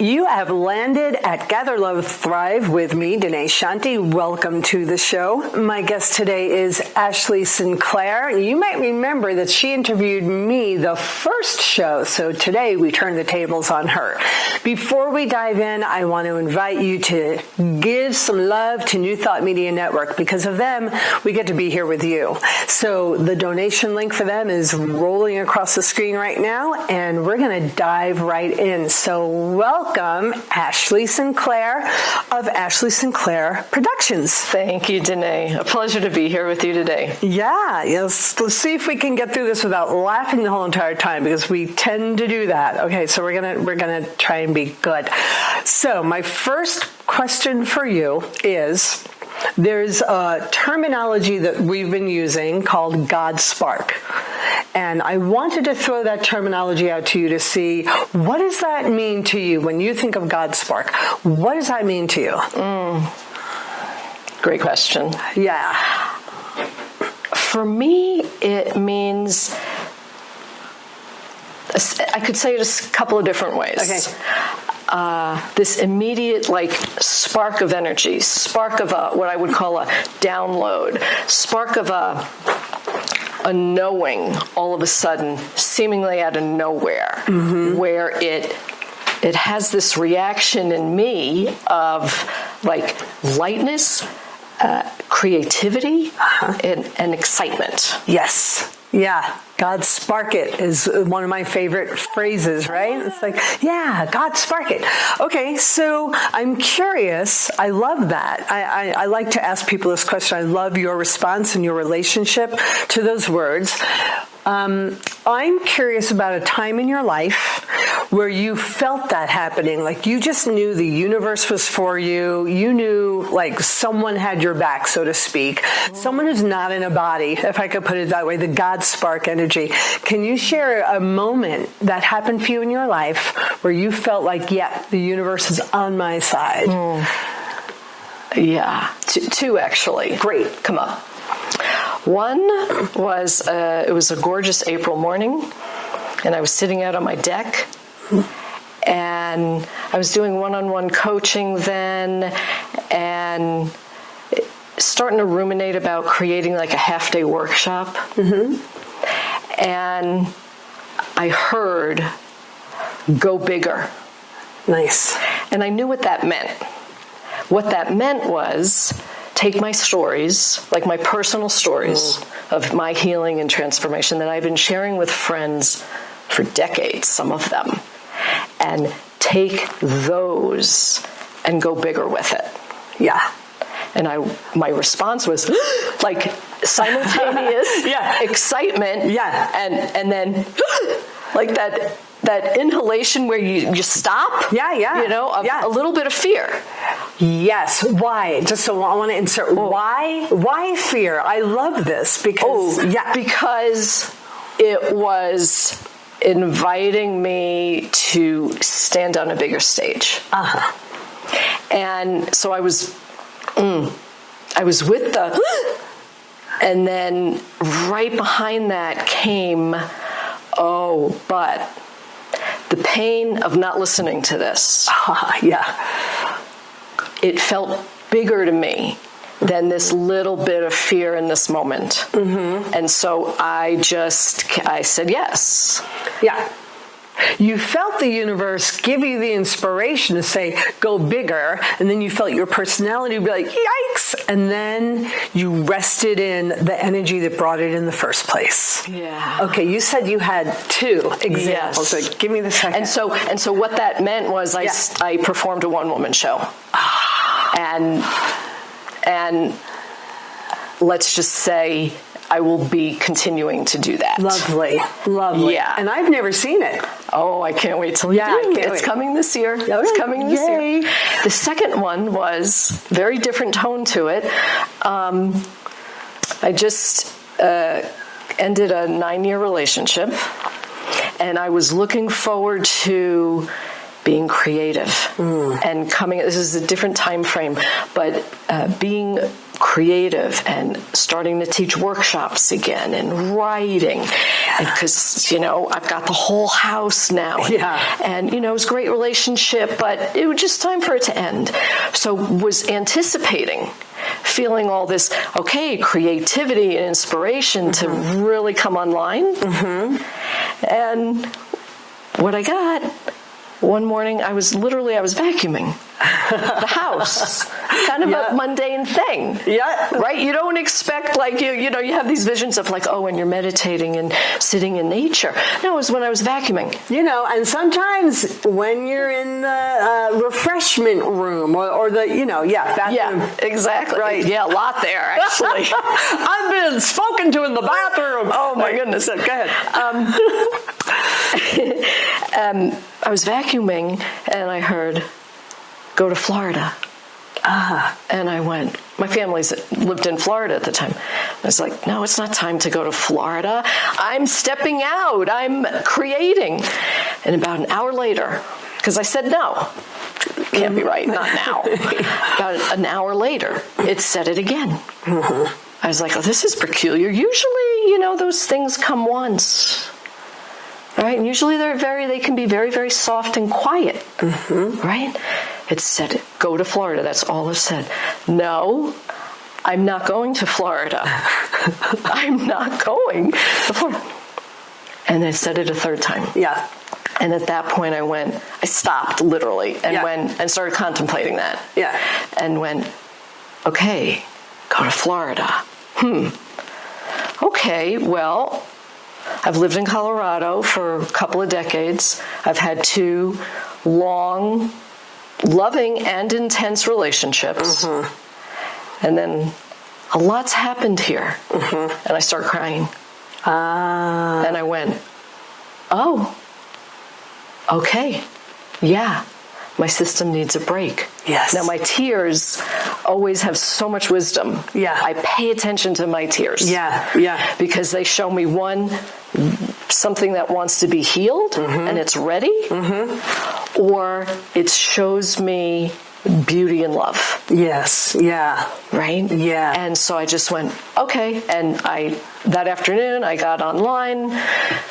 You have landed at Gather, Love, Thrive with me, Danae Shanti. Welcome to the show. My guest today is Ashleigh Sinclaire. You might remember that she interviewed me the first show, so today we turn the tables on her. Before we dive in, I want to invite you to give some love to New Thought Media Network. Because of them, we get to be here with you. So the donation link for them is rolling across the screen right now, and we're going to dive right in. So welcome, Ashleigh Sinclaire of Ashleigh Sinclaire Productions. Thank you, Danae. A pleasure to be here with you today. Yeah, yes. Let's see if we can get through this without laughing the whole entire time, because we tend to do that. Okay, so we're gonna try and be good. So my first question for you is, there's a terminology that we've been using called God Spark. And I wanted to throw that terminology out to you to see, what does that mean to you when you think of God Spark? What does that mean to you? Great question. Yeah. For me, it means, I could say it a couple of different ways. Okay. This immediate spark of energy, spark of what I would call a download, spark of a knowing all of a sudden, seemingly out of nowhere, where it has this reaction in me of lightness, creativity, and excitement. Yes. Yeah. God spark it is one of my favorite phrases, right? It's like, yeah, God spark it. Okay, so I'm curious. I love that. I like to ask people this question. I love your response and your relationship to those words. I'm curious about a time in your life where you felt that happening. Like you just knew the universe was for you. You knew someone had your back, so to speak. Someone who's not in a body, if I could put it that way, the God spark energy. Can you share a moment that happened for you in your life where you felt like, yeah, the universe is on my side? Yeah, two actually. Great. Come on. One was, it was a gorgeous April morning, and I was sitting out on my deck, and I was doing one-on-one coaching then, and starting to ruminate about creating a half-day workshop. And I heard, go bigger. Nice. And I knew what that meant. What that meant was, take my stories, my personal stories of my healing and transformation that I've been sharing with friends for decades, some of them, and take those and go bigger with it. Yeah. And my response was simultaneous excitement. Yeah. And then that inhalation where you stop. A little bit of fear. Yes. Why? Just so I want to insert. Why fear? I love this because because it was inviting me to stand on a bigger stage. And so I was with the, and then right behind that came, but the pain of not listening to this. It felt bigger to me than this little bit of fear in this moment. And so I said yes. Yeah. You felt the universe give you the inspiration to say, go bigger, and then you felt your personality be like, yikes, and then you rested in the energy that brought it in the first place. Yeah. Okay, you said you had two examples. Yes. So give me the second. And so what that meant was I performed a one-woman show. And let's just say I will be continuing to do that. Lovely. Yeah. And I've never seen it. Oh, I can't wait till you do. It's coming this year. It's coming this year. The second one was very different tone to it. I just ended a 9-year relationship, and I was looking forward to being creative and coming. This is a different time frame, but being creative and starting to teach workshops again and writing, and because I've got the whole house now, and it was a great relationship, but it was just time for it to end. So was anticipating feeling all this creativity and inspiration to really come online, and what I got one morning, I was vacuuming the house. Kind of a mundane thing. Yeah. Right? You don't expect, you have these visions of when you're meditating and sitting in nature. No, it was when I was vacuuming. And sometimes when you're in the refreshment room or the, bathroom. Yeah, exactly. Right. Yeah, a lot there, actually. I've been spoken to in the bathroom. Oh, my goodness. Go ahead. I was vacuuming, and I heard, go to Florida. And I went, my family lived in Florida at the time. I was like, no, it's not time to go to Florida. I'm stepping out. I'm creating. And about an hour later, because I said no, can't be right, not now. About an hour later, it said it again. I was like, oh, this is peculiar. Usually, those things come once. Right? And usually they can be very, very soft and quiet. Right? It said, go to Florida. That's all it said. No, I'm not going to Florida. I'm not going to Florida. And it said it a third time. Yeah. And at that point I stopped literally and went and started contemplating that. Yeah. And went, okay, go to Florida. Okay, well, I've lived in Colorado for a couple of decades. I've had 2 long, loving and intense relationships. And then a lot's happened here. And I start crying. And I went, oh, okay, yeah, my system needs a break. Yes. Now, my tears always have so much wisdom. Yeah. I pay attention to my tears. Yeah. Because they show me, one, something that wants to be healed and it's ready, or it shows me beauty and love. Yes. Yeah. Right? Yeah. And so I just went, okay. And that afternoon, I got online,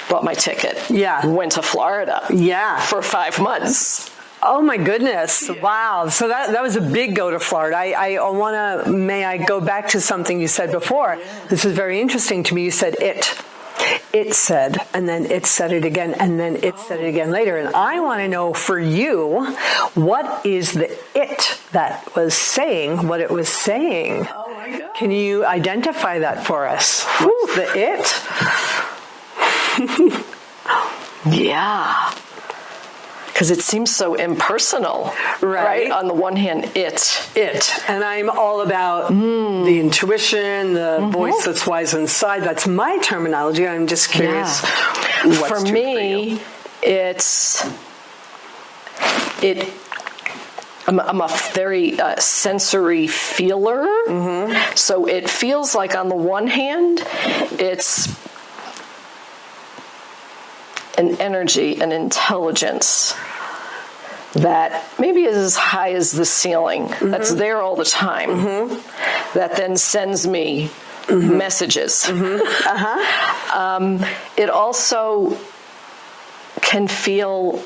bought my ticket. Yeah. Went to Florida. Yeah. For 5 months. Oh my goodness. Wow. So that was a big go to Florida. May I go back to something you said before? This is very interesting to me. You said it. It said, and then it said it again, and then it said it again later. And I want to know for you, what is the it that was saying what it was saying? Oh my God. Can you identify that for us? What's the it? Yeah. Because it seems so impersonal, right? On the one hand, it. And I'm all about the intuition, the voice that's wise inside. That's my terminology. I'm just curious. What's for me, I'm a very sensory feeler. So it feels like on the one hand, it's an energy, an intelligence that maybe is as high as the ceiling, that's there all the time, that then sends me messages. It also can feel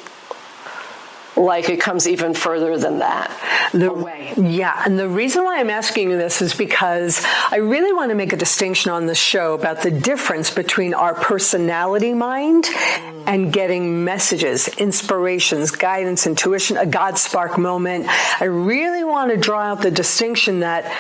like it comes even further than that away. Yeah, and the reason why I'm asking you this is because I really want to make a distinction on the show about the difference between our personality mind and getting messages, inspirations, guidance, intuition, a God spark moment. I really want to draw out the distinction that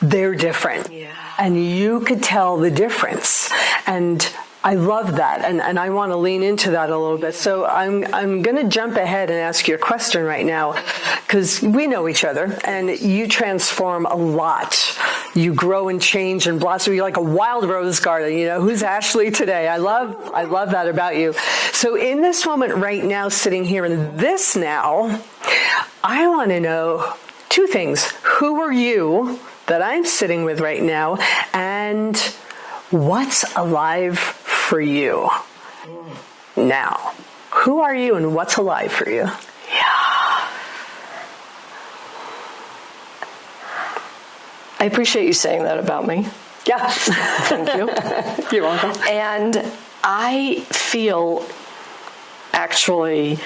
they're different. Yeah. And you could tell the difference. And I love that, and I want to lean into that a little bit. So I'm going to jump ahead and ask you a question right now, because we know each other, and you transform a lot. You grow and change and blossom. You're like a wild rose garden. Who's Ashleigh today? I love that about you. So in this moment right now, sitting here in this now, I want to know 2 things. Who are you that I'm sitting with right now, and what's alive for you now? Who are you and what's alive for you? Yeah. I appreciate you saying that about me. Yeah. Thank you. You're welcome. And I feel actually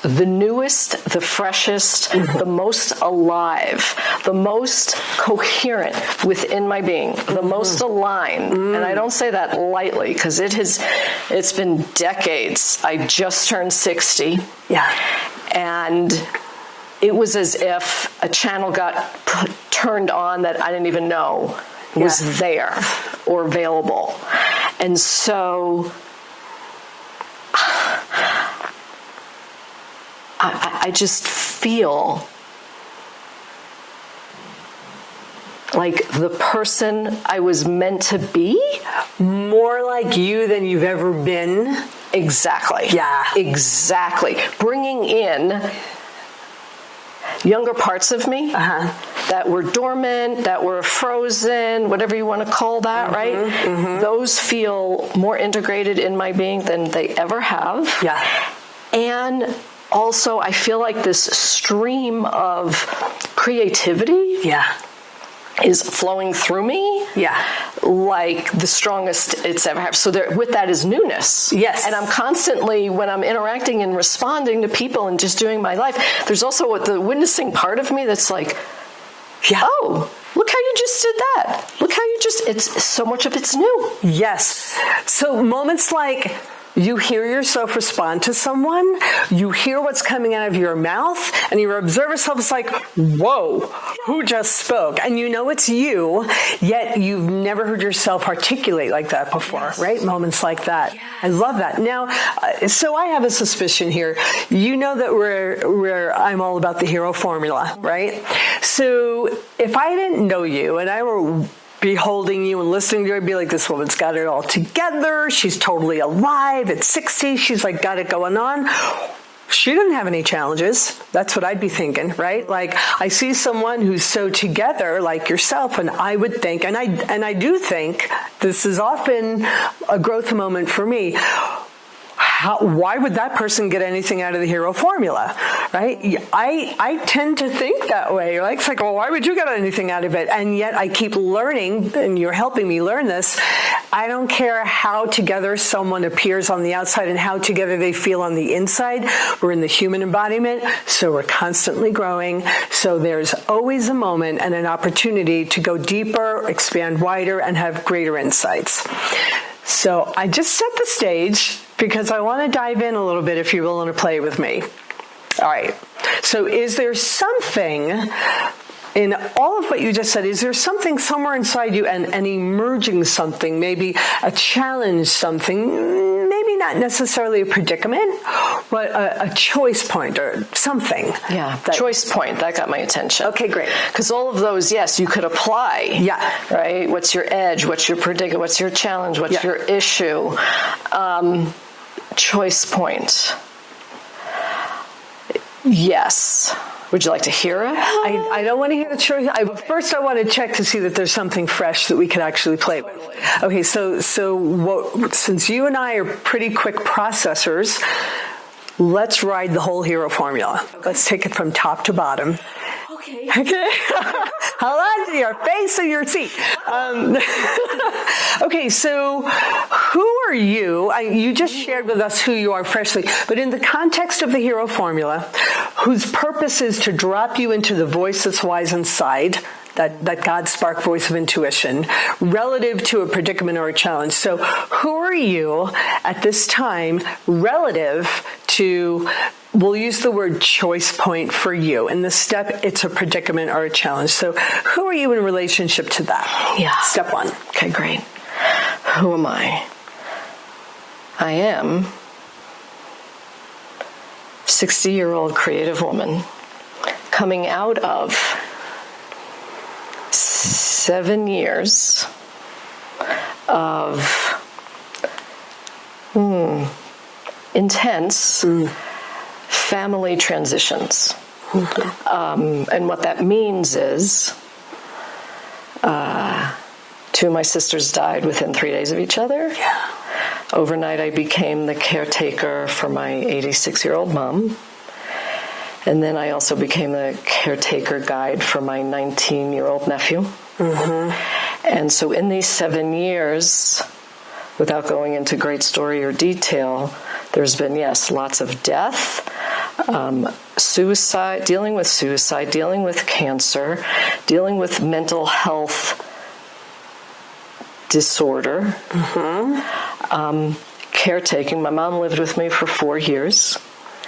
the newest, the freshest, the most alive, the most coherent within my being, the most aligned. And I don't say that lightly because it's been decades. I just turned 60. Yeah. And it was as if a channel got turned on that I didn't even know was there or available. And so I just feel like the person I was meant to be. More like you than you've ever been. Exactly. Yeah. Exactly. Bringing in younger parts of me that were dormant, that were frozen, whatever you want to call that, right? Mm-hmm. Those feel more integrated in my being than they ever have. Yeah. And also, I feel like this stream of creativity is flowing through me like the strongest it's ever had. So with that is newness. Yes. And I'm constantly, when I'm interacting and responding to people and just doing my life, there's also the witnessing part of me that's like, oh, look how you just did that. Look how you just, it's so much of it's new. Yes. So moments like you hear yourself respond to someone, you hear what's coming out of your mouth, and your observer self is like, whoa, who just spoke? And you know it's you, yet you've never heard yourself articulate like that before, right? Moments like that. Yes. I love that. Now, so I have a suspicion here. You know that I'm all about the hero formula, right? So if I didn't know you and I were beholding you and listening to her, I'd be like, this woman's got it all together. She's totally alive. At 60, she's like got it going on. She didn't have any challenges. That's what I'd be thinking, right? Like I see someone who's so together like yourself, and I would think, and I do think this is often a growth moment for me. Why would that person get anything out of the hero formula, right? I tend to think that way. Like, it's like, well, why would you get anything out of it? And yet I keep learning, and you're helping me learn this. I don't care how together someone appears on the outside and how together they feel on the inside. We're in the human embodiment, so we're constantly growing. So there's always a moment and an opportunity to go deeper, expand wider, and have greater insights. So I just set the stage because I want to dive in a little bit if you're willing to play with me. All right. So is there something in all of what you just said, is there something somewhere inside you and emerging something, maybe a challenge, something, maybe not necessarily a predicament, but a choice point or something? Yeah, choice point. That got my attention. Okay, great. Because all of those, yes, you could apply. Yeah. Right? What's your edge? What's your predicament? What's your challenge? What's your issue? Choice point. Yes. Would you like to hear it? I don't want to hear the choice. First, I want to check to see that there's something fresh that we could actually play with. Okay, so since you and I are pretty quick processors, let's ride the whole hero formula. Let's take it from top to bottom. Okay. Hold on to your face and your seat. Okay, so who are you? You just shared with us who you are freshly, but in the context of the hero formula, whose purpose is to drop you into the voice that's wise inside, that God spark voice of intuition, relative to a predicament or a challenge. So who are you at this time relative to, we'll use the word choice point for you. In this step, it's a predicament or a challenge. So who are you in relationship to that? Yeah. Step one. Okay, great. Who am I? I am 60-year-old creative woman coming out of 7 years of intense family transitions. And what that means is Two of my sisters died within 3 days of each other. Yeah. Overnight, I became the caretaker for my 86-year-old mom. And then I also became the caretaker guide for my 19-year-old nephew. Mm-hmm. And so in these 7 years, without going into great story or detail, there's been, yes, lots of death, suicide, dealing with cancer, dealing with mental health disorder, caretaking. My mom lived with me for 4 years.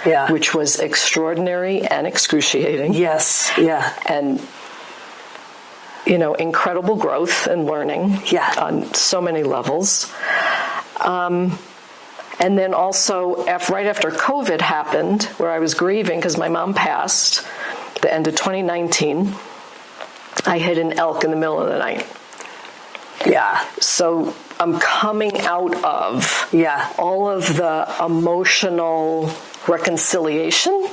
Yeah. Which was extraordinary and excruciating. Yes, yeah. And, incredible growth and learning on so many levels. And then also, right after COVID happened, where I was grieving because my mom passed, the end of 2019, I hit an elk in the middle of the night. Yeah. So I'm coming out of all of the emotional reconciliation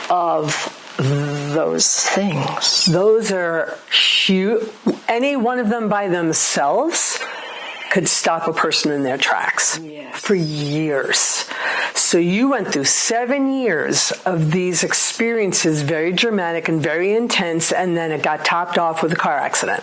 of those things. Those are huge. Any one of them by themselves could stop a person in their tracks for years. So you went through 7 years of these experiences, very dramatic and very intense, and then it got topped off with a car accident.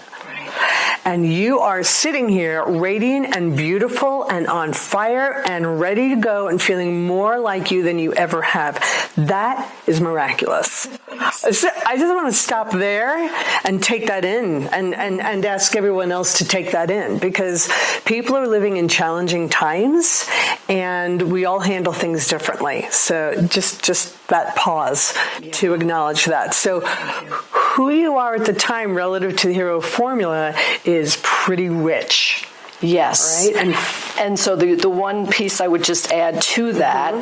And you are sitting here radiant and beautiful and on fire and ready to go and feeling more like you than you ever have. That is miraculous. So I just want to stop there and take that in and ask everyone else to take that in, because people are living in challenging times and we all handle things differently. So just that pause to acknowledge that. So who you are at the time relative to the hero formula is pretty rich. Yes. Right? And so the one piece I would just add to that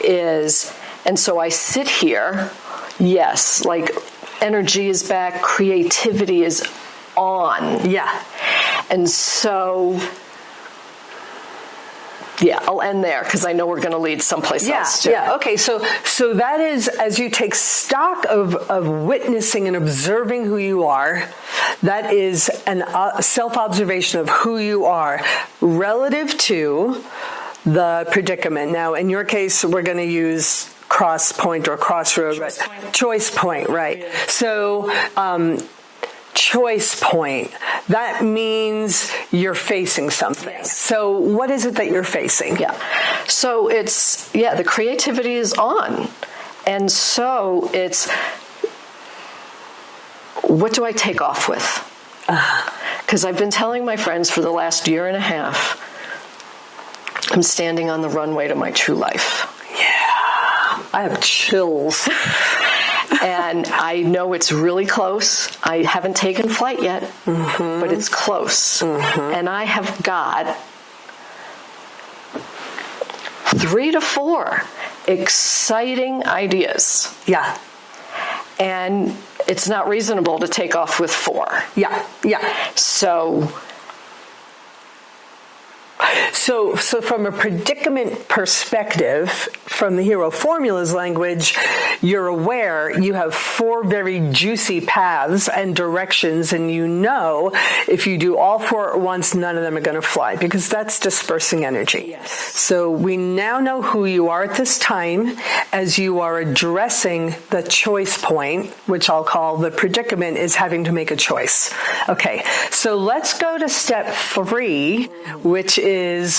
is, and so I sit here, yes, like energy is back, creativity is on. Yeah. And so, I'll end there because I know we're going to lead someplace else too. Yeah, okay, so that is, as you take stock of witnessing and observing who you are, that is a self-observation of who you are relative to the predicament. Now, in your case, we're going to use cross point or crossroad. Choice point, right. Yeah. So, choice point, that means you're facing something. Yes. So what is it that you're facing? So it's, the creativity is on. And so it's, what do I take off with? Because I've been telling my friends for the last year and a half, I'm standing on the runway to my true life. Yeah, I have chills. And I know it's really close. I haven't taken flight yet, but it's close. And I have got 3 to 4 exciting ideas. Yeah. And it's not reasonable to take off with 4. Yeah. So from a predicament perspective, from the hero formulas language, you're aware you have 4 very juicy paths and directions, and if you do all 4 at once, none of them are going to fly, because that's dispersing energy. Yes. So we now know who you are at this time as you are addressing the choice point, which I'll call the predicament is having to make a choice. Okay, so let's go to step 3, which is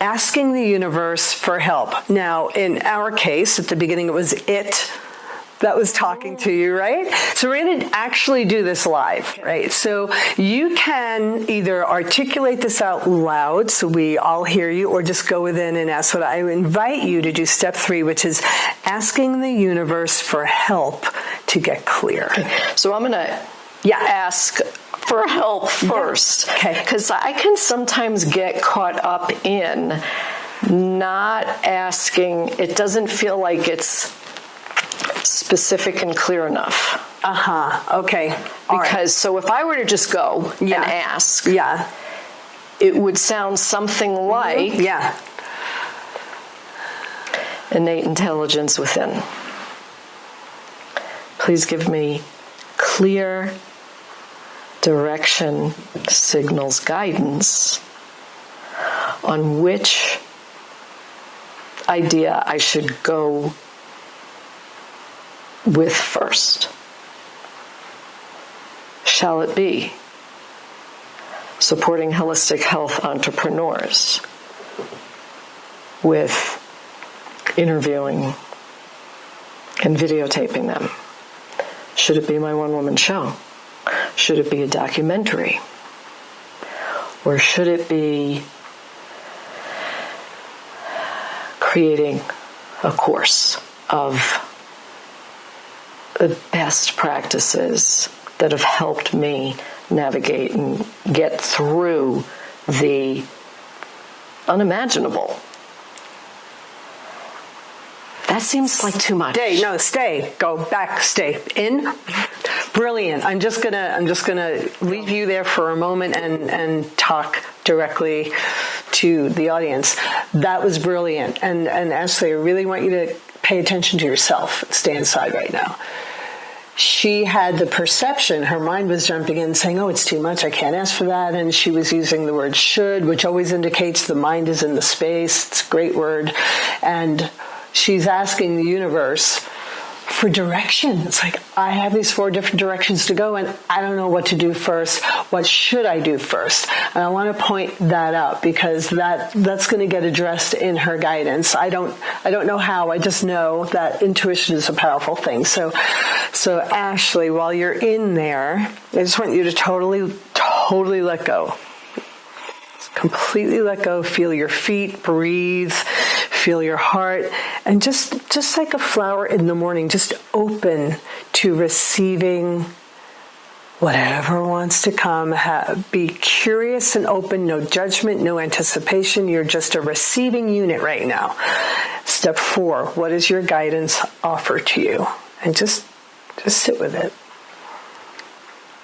asking the universe for help. Now, in our case, at the beginning, it was it that was talking to you, right? So we're going to actually do this live, right? So you can either articulate this out loud so we all hear you, or just go within and ask. What I invite you to do step 3, which is asking the universe for help to get clear. So I'm going to ask for help first. Okay. Because I can sometimes get caught up in not asking. It doesn't feel like it's specific and clear enough. Okay. So if I were to just go and ask, it would sound something like innate intelligence within. Please give me clear direction signals guidance on which idea I should go with first. Shall it be supporting holistic health entrepreneurs with interviewing and videotaping them? Should it be my one-woman show? Should it be a documentary? Or should it be creating a course of the best practices that have helped me navigate and get through the unimaginable? That seems like too much. Stay. Go back. Stay. In. Brilliant. I'm just gonna leave you there for a moment and talk directly to the audience. That was brilliant. And Ashleigh, I really want you to pay attention to yourself. Stay inside right now. She had the perception, her mind was jumping in saying, oh, it's too much, I can't ask for that. And she was using the word should, which always indicates the mind is in the space. It's a great word. And she's asking the universe for direction. It's like, I have these 4 different directions to go and I don't know what to do first. What should I do first? And I want to point that out because that's going to get addressed in her guidance. I don't know how. I just know that intuition is a powerful thing. So Ashleigh, while you're in there, I just want you to totally let go. Completely let go. Feel your feet, breathe, feel your heart, and just like a flower in the morning, just open to receiving whatever wants to come. Be curious and open, no judgment, no anticipation. You're just a receiving unit right now. Step 4, what does your guidance offer to you? And just sit with it.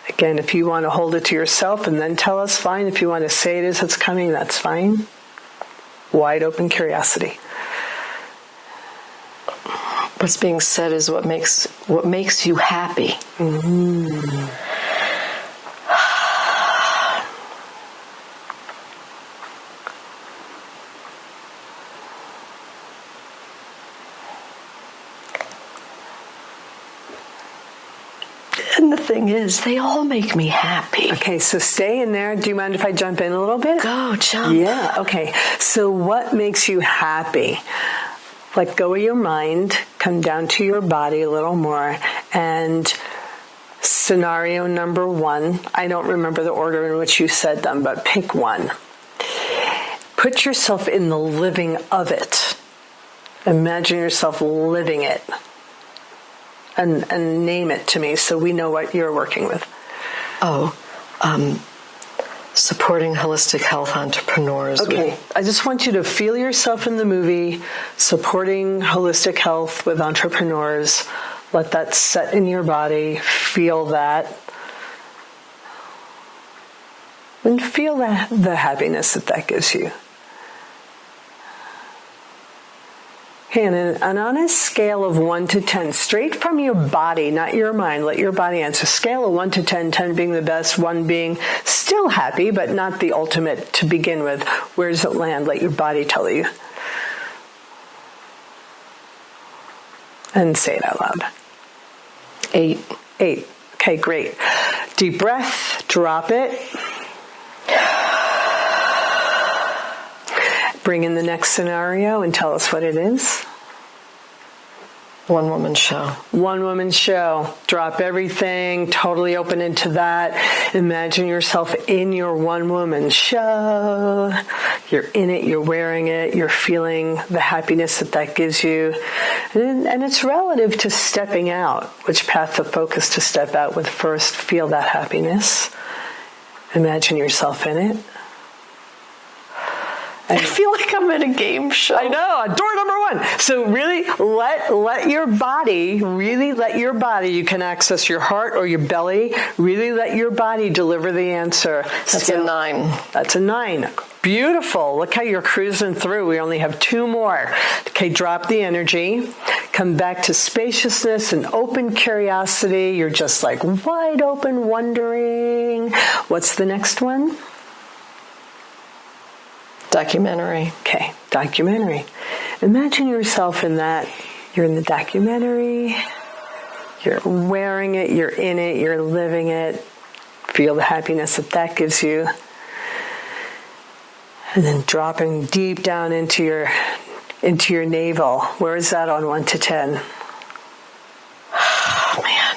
Again, if you want to hold it to yourself and then tell us, fine. If you want to say it as it's coming, that's fine. Wide open curiosity. What's being said is what makes you happy. Mm-hmm. And the thing is, they all make me happy. Okay, so stay in there. Do you mind if I jump in a little bit? Go, jump. Yeah, okay. So what makes you happy? Let go of your mind, come down to your body a little more, and scenario number 1, I don't remember the order in which you said them, but pick one. Put yourself in the living of it. Imagine yourself living it. And name it to me so we know what you're working with. Supporting holistic health entrepreneurs. Okay, I just want you to feel yourself in the movie, supporting holistic health with entrepreneurs. Let that set in your body. Feel that. And feel the happiness that gives you. Okay, and on a scale of 1 to 10, straight from your body, not your mind, let your body answer. Scale of 1 to 10, 10 being the best, 1 being still happy, but not the ultimate to begin with. Where does it land? Let your body tell you. And say it out loud. 8. Okay, great. Deep breath, drop it. Bring in the next scenario and tell us what it is. One-woman show. One-woman show. Drop everything, totally open into that. Imagine yourself in your one-woman show. You're in it, you're wearing it, you're feeling the happiness that gives you. And it's relative to stepping out. Which path of focus to step out with first? Feel that happiness. Imagine yourself in it. I feel like I'm at a game show. I know, door number 1. So really let your body, you can access your heart or your belly, really let your body deliver the answer. That's a 9. That's a 9. Beautiful. Look how you're cruising through. We only have 2 more. Okay, drop the energy. Come back to spaciousness and open curiosity. You're just like wide open, wondering. What's the next one? Documentary. Okay, documentary. Imagine yourself in that. You're in the documentary. You're wearing it. You're in it. You're living it. Feel the happiness that gives you. And then dropping deep down into your navel. Where is that on 1 to 10? Oh, man.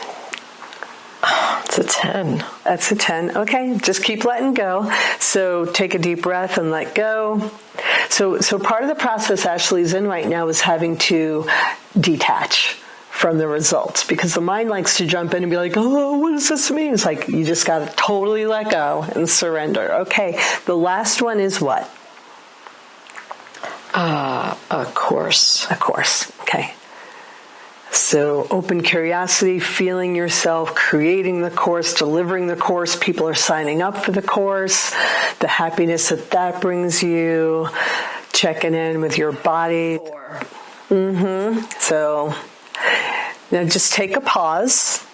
Oh, it's a 10. That's a 10. Okay, just keep letting go. So take a deep breath and let go. So part of the process Ashleigh's in right now is having to detach from the results, because the mind likes to jump in and be like, oh, what does this mean? It's like, you just got to totally let go and surrender. Okay, the last one is what? A course. A course, okay. So open curiosity, feeling yourself, creating the course, delivering the course. People are signing up for the course. The happiness that brings you. Checking in with your body. So now just take a pause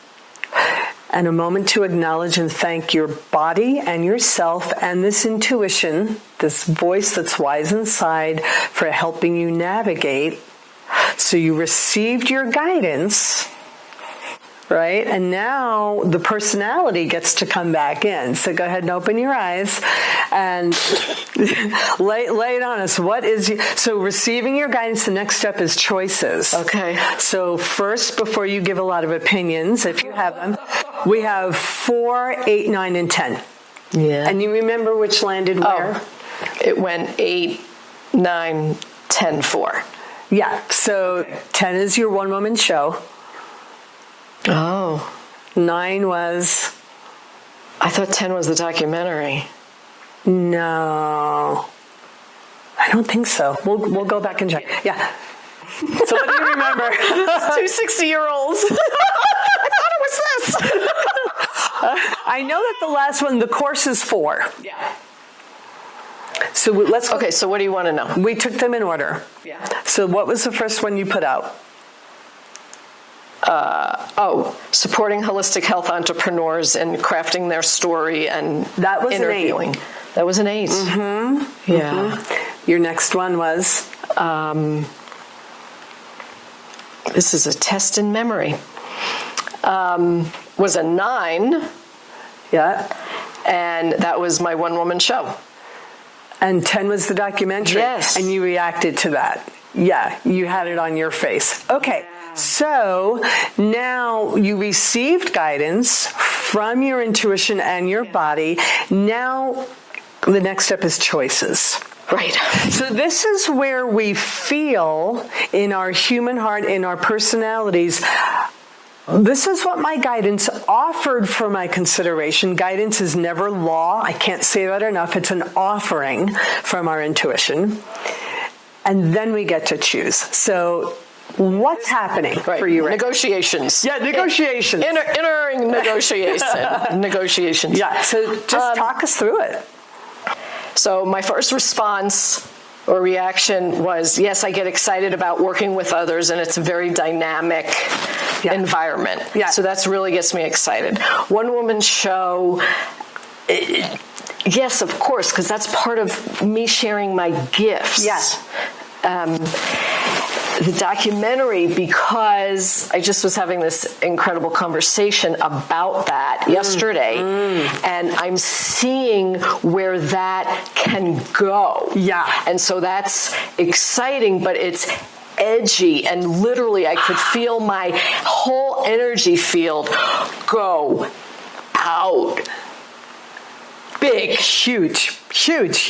and a moment to acknowledge and thank your body and yourself and this intuition, this voice that's wise inside, for helping you navigate. So you received your guidance, right? And now the personality gets to come back in. So go ahead and open your eyes and lay it on us. So receiving your guidance, the next step is choices. Okay. So first, before you give a lot of opinions, if you have them, we have 4, 8, 9, and 10. Yeah. And you remember which landed where? It went 8, 9, 10, 4. Yeah. So 10 is your one-woman show. Oh. 9 was? I thought 10 was the documentary. No. I don't think so. We'll go back and check. Yeah. So what do you remember? 2 60-year-olds. I thought it was this. I know that the last one, the course is 4. Yeah. So let's go. Okay, so what do you want to know? We took them in order. Yeah. So what was the first one you put out? Supporting holistic health entrepreneurs and crafting their story and that was interviewing. An 8. That was an 8. Mm-hmm. Yeah. Mm-hmm. Your next one was? This is a test in memory. Was a 9. Yeah. And that was my one-woman show. And 10 was the documentary. Yes. And you reacted to that. Yeah, you had it on your face. Okay. So now you received guidance from your intuition and your body. Now the next step is choices. Right. So this is where we feel in our human heart, in our personalities, this is what my guidance offered for my consideration. Guidance is never law. I can't say that enough. It's an offering from our intuition. And then we get to choose. So what's happening for you right Negotiations. now? Yeah, negotiations. Entering negotiations. Yeah, so just talk us through it. So my first response or reaction was, yes, I get excited about working with others, and it's a very dynamic environment. Yeah. So that's really gets me excited. One woman show, yes, of course, because that's part of me sharing my gifts. Yes. The documentary, because I just was having this incredible conversation about that yesterday, and I'm seeing where that can go. Yeah. And so that's exciting, but it's edgy, and literally I could feel my whole energy field go out. big. Huge.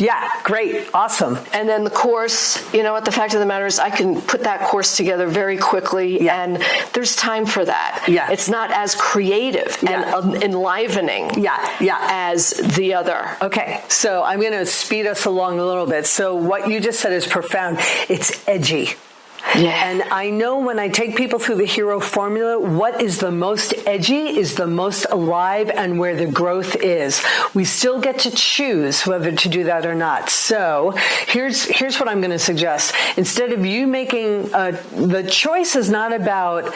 Yeah, great. Awesome. And then the course, what the fact of the matter is, I can put that course together very quickly, and there's time for that. Yeah. It's not as creative and enlivening as the other. Okay, so I'm going to speed us along a little bit. So what you just said is profound. It's edgy. Yeah. And I know when I take people through the hero formula, what is the most edgy is the most alive and where the growth is. We still get to choose whether to do that or not. So here's what I'm going to suggest. Instead of you making, the choice is not about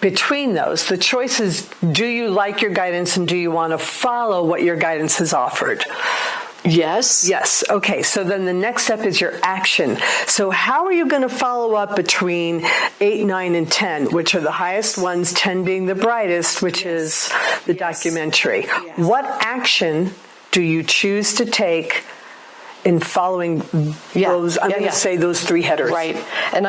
between those. The choice is, do you like your guidance and do you want to follow what your guidance has offered? Yes. Okay. So then the next step is your action. So how are you going to follow up between 8, 9, and 10, which are the highest ones, 10 being the brightest, which is the documentary? Yes. What action do you choose to take in following those, I'm going to say those 3 headers? Right. And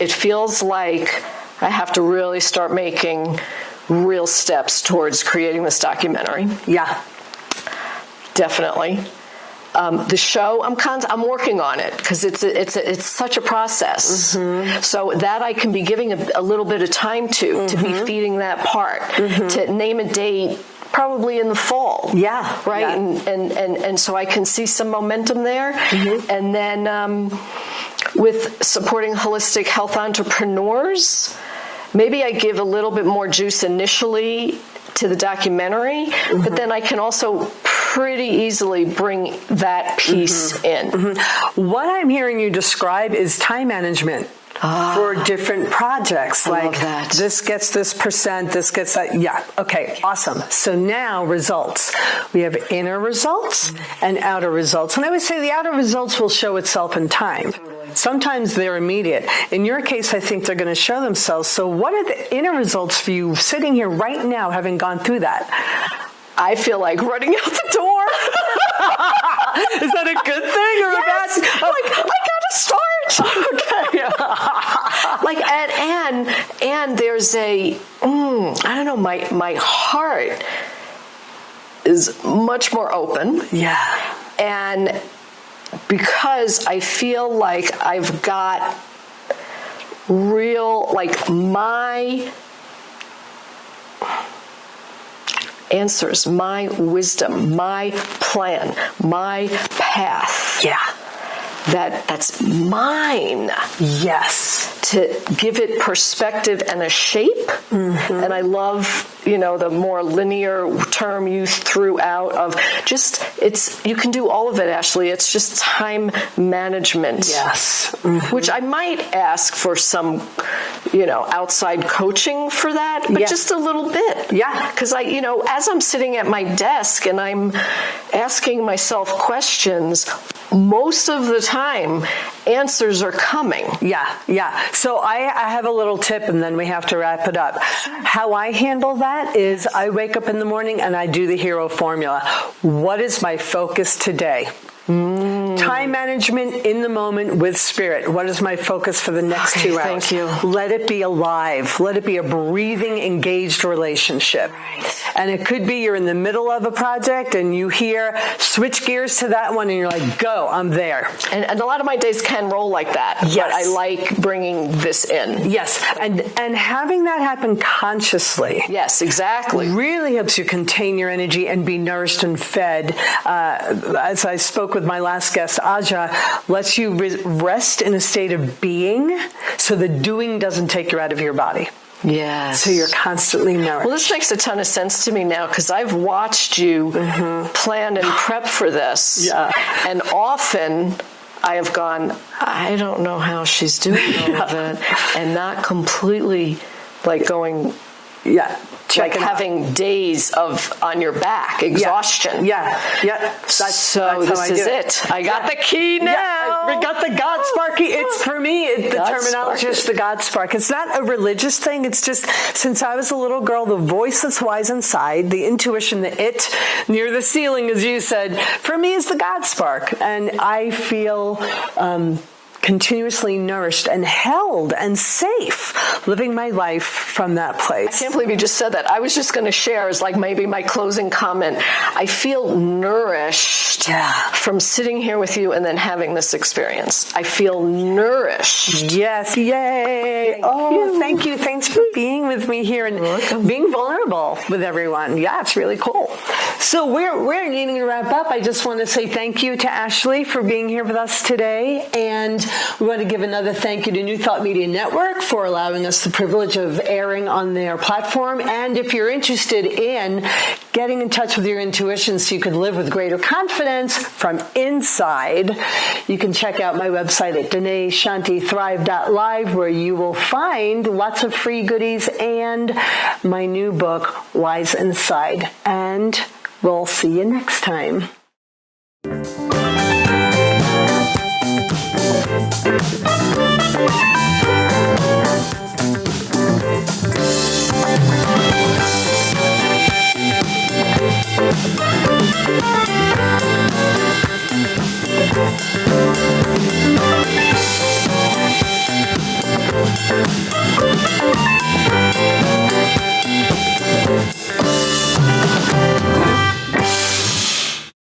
it feels like I have to really start making real steps towards creating this documentary. Yeah, definitely. The show, I'm working on it because it's such a process. Mm-hmm. So that I can be giving a little bit of time to be feeding that part, to name a date. Probably in the fall. Yeah. Right? Yeah. And so I can see some momentum there. Mm-hmm. And then with supporting holistic health entrepreneurs, maybe I give a little bit more juice initially to the documentary, but then I can also pretty easily bring that piece in. Mm-hmm. What I'm hearing you describe is time management. For different projects. I love that. This gets this percent, this gets that. Yeah. Okay. Awesome. So now results. We have inner results and outer results. And I would say the outer results will show itself in time. Sometimes they're immediate. In your case, I think they're going to show themselves. So what are the inner results for you sitting here right now, having gone through that? I feel like running out the door. Is that a good thing or a bad thing? Like, I gotta start. Okay. And there's I don't know, my heart is much more open. Yeah. And because I feel like I've got real, my answers, my wisdom, my plan, my path. Yeah. That's mine. Yes. To give it perspective and a shape. Mm-hmm. And I love, the more linear term you threw out of you can do all of it, Ashleigh. It's just time management. Yes. Mm-hmm. Which I might ask for some, outside coaching for that, but just a little bit. Yeah. Because as I'm sitting at my desk and I'm asking myself questions, most of the time, answers are coming. Yeah. So I have a little tip, and then we have to wrap it up. How I handle that is I wake up in the morning and I do the hero formula. What is my focus today? Time management in the moment with spirit. What is my focus for the next 2 hours? Thank you. Let it be alive. Let it be a breathing, engaged relationship. Right. And it could be you're in the middle of a project and you hear switch gears to that one and you're like, go, I'm there. And a lot of my days can roll like that. Yes. But I like bringing this in. Yes. And having that happen consciously. Yes, exactly. Really helps you contain your energy and be nourished and fed. As I spoke with my last guest, Aja, lets you rest in a state of being so the doing doesn't take you out of your body. Yes. So you're constantly nourished. Well, this makes a ton of sense to me now because I've watched you plan and prep for this. Yeah. And often I have gone, I don't know how she's doing all of it, and not completely going... Yeah. Having days of on your back, exhaustion. Yeah. This is it. I got the key now. Yeah, we got the God Sparky. It's for me, the terminology is the God Spark. It's not a religious thing. It's just, since I was a little girl, the voice that's wise inside, the intuition, the it near the ceiling, as you said, for me is the God Spark. And I feel continuously nourished and held and safe, living my life from that place. I can't believe you just said that. I was just going to share as like maybe my closing comment. I feel nourished from sitting here with you and then having this experience. I feel nourished. Yes, yay. Thank you. Thanks for being with me here and being vulnerable with everyone. Yeah, it's really cool. So we're needing to wrap up. I just want to say thank you to Ashleigh for being here with us today. And we want to give another thank you to New Thought Media Network for allowing us the privilege of airing on their platform. And if you're interested in getting in touch with your intuition so you can live with greater confidence from inside, you can check out my website at DanaeShantiThrive.live, where you will find lots of free goodies and my new book, Wise Inside. And we'll see you next time.